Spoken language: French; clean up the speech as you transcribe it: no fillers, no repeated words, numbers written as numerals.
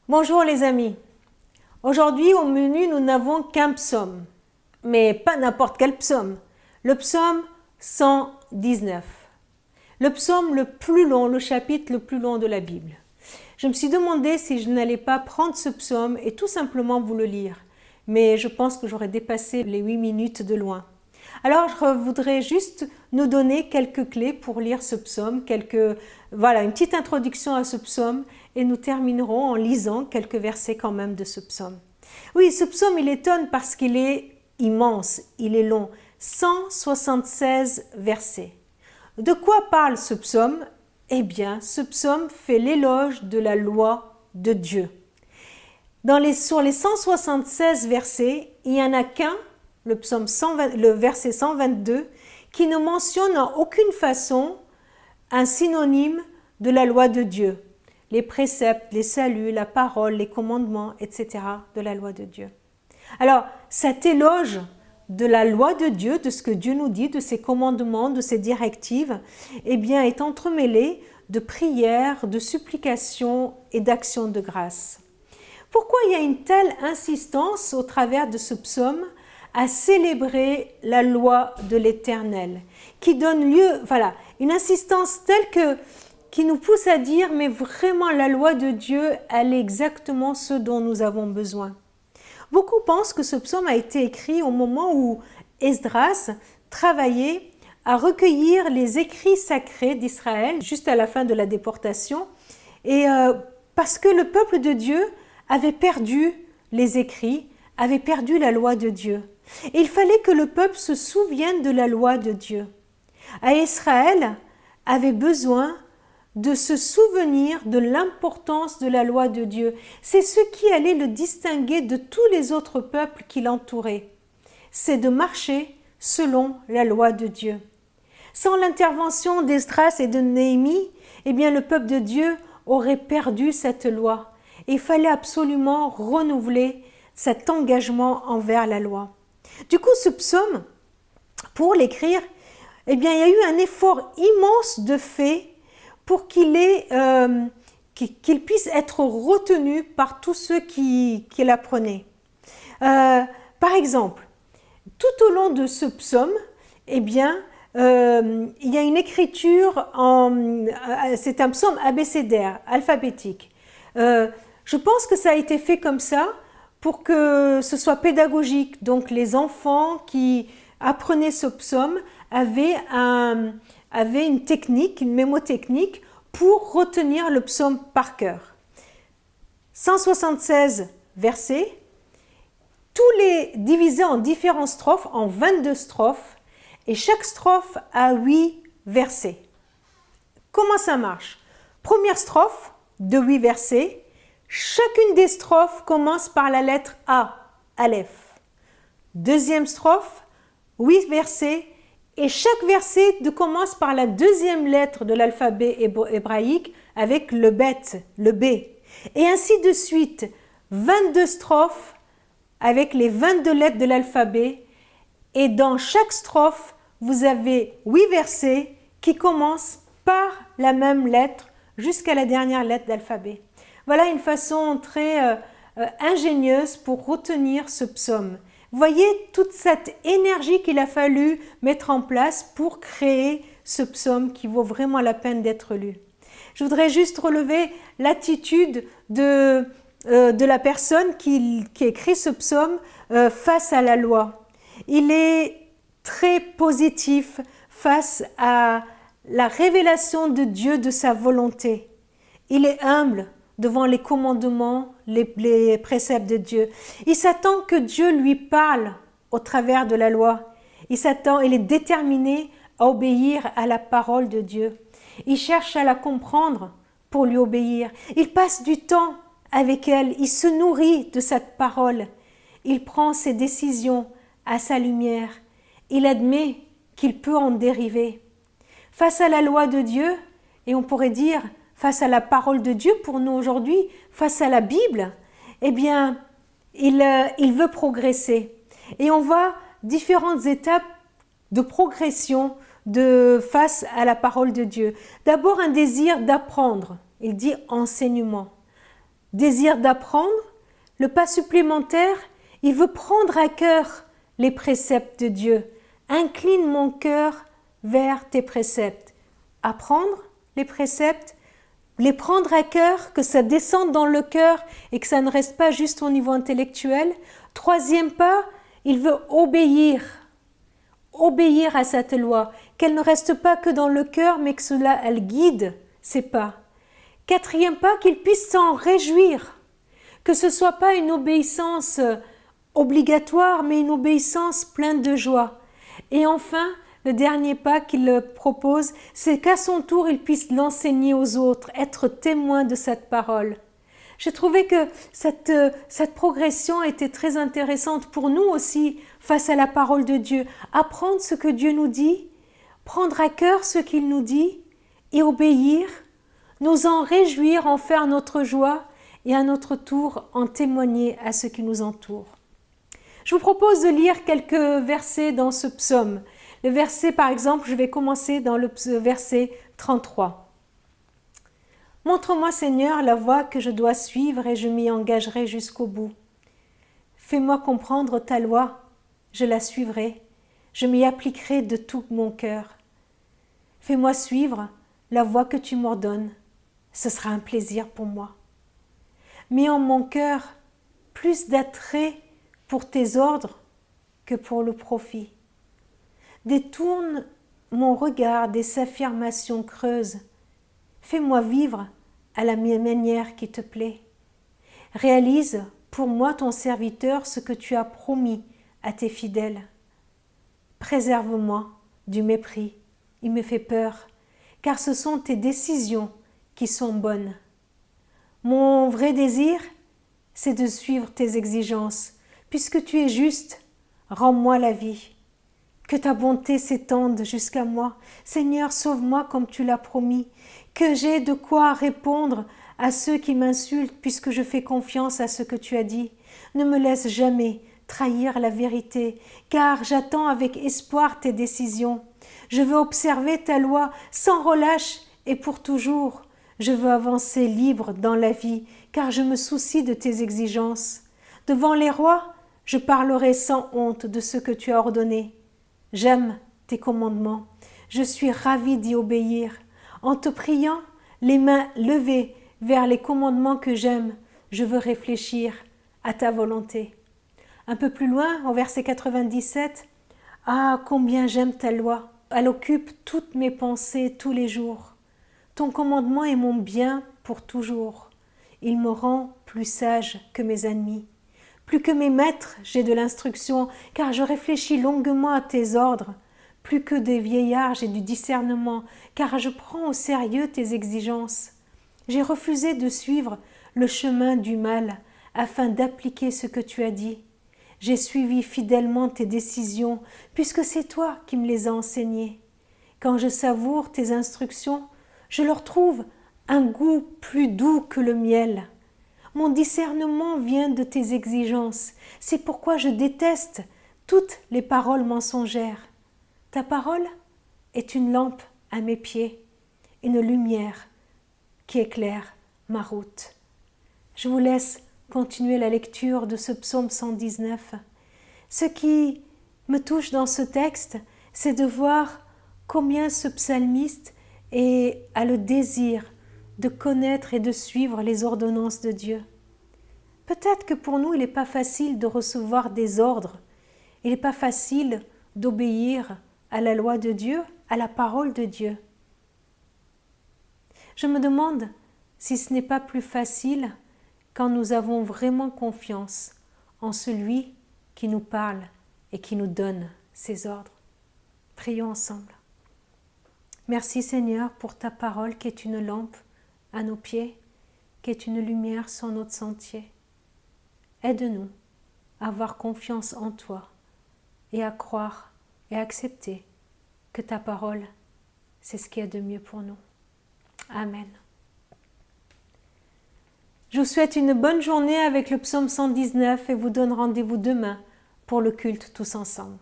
Bonjour les amis. Aujourd'hui au menu nous n'avons qu'un psaume, mais pas n'importe quel psaume. Le psaume 119. Le psaume le plus long, le chapitre le plus long de la Bible. Je me suis demandé si je n'allais pas prendre ce psaume et tout simplement vous le lire, mais je pense que j'aurais dépassé les 8 minutes de loin. Alors je voudrais juste nous donner quelques clés pour lire ce psaume, une petite introduction à ce psaume et nous terminerons en lisant quelques versets quand même de ce psaume. Oui, ce psaume il étonne parce qu'il est immense, il est long, 176 versets. De quoi parle ce psaume? Eh bien, ce psaume fait l'éloge de la loi de Dieu. Sur les 176 versets, il n'y en a qu'un, le verset 122, qui ne mentionne en aucune façon un synonyme de la loi de Dieu. Les préceptes, les saluts, la parole, les commandements, etc. de la loi de Dieu. Alors, cet éloge de la loi de Dieu, de ce que Dieu nous dit, de ses commandements, de ses directives, eh bien, est entremêlé de prières, de supplications et d'actions de grâce. Pourquoi il y a une telle insistance au travers de ce psaume à célébrer la loi de l'Éternel, qui donne lieu, une insistance telle qui nous pousse à dire, mais vraiment la loi de Dieu, elle est exactement ce dont nous avons besoin. Beaucoup pensent que ce psaume a été écrit au moment où Esdras travaillait à recueillir les écrits sacrés d'Israël, juste à la fin de la déportation, et parce que le peuple de Dieu avait perdu les écrits, avait perdu la loi de Dieu. Et il fallait que le peuple se souvienne de la loi de Dieu. Israël avait besoin de se souvenir de l'importance de la loi de Dieu. C'est ce qui allait le distinguer de tous les autres peuples qui l'entouraient. C'est de marcher selon la loi de Dieu. Sans l'intervention d'Esdras et de Néhémie, eh bien le peuple de Dieu aurait perdu cette loi. Et il fallait absolument renouveler cet engagement envers la loi. Du coup, ce psaume, pour l'écrire, eh bien, il y a eu un effort immense de fait pour qu'il puisse être retenu par tous ceux qui l'apprenaient. Par exemple, tout au long de ce psaume, eh bien, il y a une écriture, c'est un psaume abécédaire, alphabétique. Je pense que ça a été fait comme ça pour que ce soit pédagogique. Donc les enfants qui apprenaient ce psaume avaient une technique, une mémotechnique pour retenir le psaume par cœur. 176 versets, tous les divisés en différentes strophes, en 22 strophes, et chaque strophe a 8 versets. Comment ça marche? Première strophe de 8 versets. Chacune des strophes commence par la lettre A, Aleph. Deuxième strophe, 8 versets, et chaque verset commence par la deuxième lettre de l'alphabet hébraïque avec le bet, le B. Et ainsi de suite, 22 strophes avec les 22 lettres de l'alphabet, et dans chaque strophe, vous avez 8 versets qui commencent par la même lettre jusqu'à la dernière lettre d'alphabet. Voilà une façon très ingénieuse pour retenir ce psaume. Voyez toute cette énergie qu'il a fallu mettre en place pour créer ce psaume qui vaut vraiment la peine d'être lu. Je voudrais juste relever l'attitude de la personne qui écrit ce psaume face à la loi. Il est très positif face à la révélation de Dieu, de sa volonté. Il est humble devant les commandements, les préceptes de Dieu. Il s'attend que Dieu lui parle au travers de la loi. Il est déterminé à obéir à la parole de Dieu. Il cherche à la comprendre pour lui obéir. Il passe du temps avec elle. Il se nourrit de cette parole. Il prend ses décisions à sa lumière. Il admet qu'il peut en dériver. Face à la loi de Dieu, et on pourrait dire face à la parole de Dieu pour nous aujourd'hui, face à la Bible, eh bien, il veut progresser. Et on voit différentes étapes de progression face à la parole de Dieu. D'abord, un désir d'apprendre. Il dit enseignement. désire d'apprendre, le pas supplémentaire, il veut prendre à cœur les préceptes de Dieu. Incline mon cœur vers tes préceptes. Apprendre les préceptes, les prendre à cœur, que ça descende dans le cœur et que ça ne reste pas juste au niveau intellectuel. Troisième pas, il veut obéir à cette loi, qu'elle ne reste pas que dans le cœur, mais que cela, elle guide ses pas. Quatrième pas, qu'il puisse s'en réjouir, que ce ne soit pas une obéissance obligatoire, mais une obéissance pleine de joie. Et enfin, le dernier pas qu'il propose, c'est qu'à son tour, il puisse l'enseigner aux autres, être témoin de cette parole. J'ai trouvé que cette progression était très intéressante pour nous aussi face à la parole de Dieu. Apprendre ce que Dieu nous dit, prendre à cœur ce qu'il nous dit et obéir, nous en réjouir, en faire notre joie et à notre tour en témoigner à ceux qui nous entourent. Je vous propose de lire quelques versets dans ce psaume. Le verset, par exemple, je vais commencer dans le verset 33. « Montre-moi, Seigneur, la voie que je dois suivre et je m'y engagerai jusqu'au bout. Fais-moi comprendre ta loi, je la suivrai, je m'y appliquerai de tout mon cœur. Fais-moi suivre la voie que tu m'ordonnes, ce sera un plaisir pour moi. Mets en mon cœur plus d'attrait pour tes ordres que pour le profit. Détourne mon regard des affirmations creuses. Fais-moi vivre à la manière qui te plaît. Réalise pour moi, ton serviteur, ce que tu as promis à tes fidèles. Préserve-moi du mépris, il me fait peur, car ce sont tes décisions qui sont bonnes. Mon vrai désir, c'est de suivre tes exigences. Puisque tu es juste, rends-moi la vie. Que ta bonté s'étende jusqu'à moi. Seigneur, sauve-moi comme tu l'as promis. Que j'ai de quoi répondre à ceux qui m'insultent puisque je fais confiance à ce que tu as dit. Ne me laisse jamais trahir la vérité, car j'attends avec espoir tes décisions. Je veux observer ta loi sans relâche et pour toujours. Je veux avancer libre dans la vie, car je me soucie de tes exigences. Devant les rois, je parlerai sans honte de ce que tu as ordonné. J'aime tes commandements, je suis ravie d'y obéir. En te priant, les mains levées vers les commandements que j'aime, je veux réfléchir à ta volonté. Un peu plus loin, au verset 97, « Ah, combien j'aime ta loi, elle occupe toutes mes pensées tous les jours. Ton commandement est mon bien pour toujours. Il me rend plus sage que mes ennemis. Plus que mes maîtres, j'ai de l'instruction, car je réfléchis longuement à tes ordres. Plus que des vieillards, j'ai du discernement, car je prends au sérieux tes exigences. J'ai refusé de suivre le chemin du mal, afin d'appliquer ce que tu as dit. J'ai suivi fidèlement tes décisions, puisque c'est toi qui me les as enseignées. Quand je savoure tes instructions, je leur trouve un goût plus doux que le miel. Mon discernement vient de tes exigences. C'est pourquoi je déteste toutes les paroles mensongères. Ta parole est une lampe à mes pieds, une lumière qui éclaire ma route. Je vous laisse continuer la lecture de ce psaume 119. Ce qui me touche dans ce texte, c'est de voir combien ce psalmiste a le désir de connaître et de suivre les ordonnances de Dieu. Peut-être que pour nous, il n'est pas facile de recevoir des ordres, il n'est pas facile d'obéir à la loi de Dieu, à la parole de Dieu. Je me demande si ce n'est pas plus facile quand nous avons vraiment confiance en celui qui nous parle et qui nous donne ses ordres. Prions ensemble. Merci Seigneur pour ta parole qui est une lampe à nos pieds, qui est une lumière sur notre sentier. Aide-nous à avoir confiance en toi et à croire et à accepter que ta parole, c'est ce qu'il y a de mieux pour nous. Amen. Je vous souhaite une bonne journée avec le psaume 119 et vous donne rendez-vous demain pour le culte tous ensemble.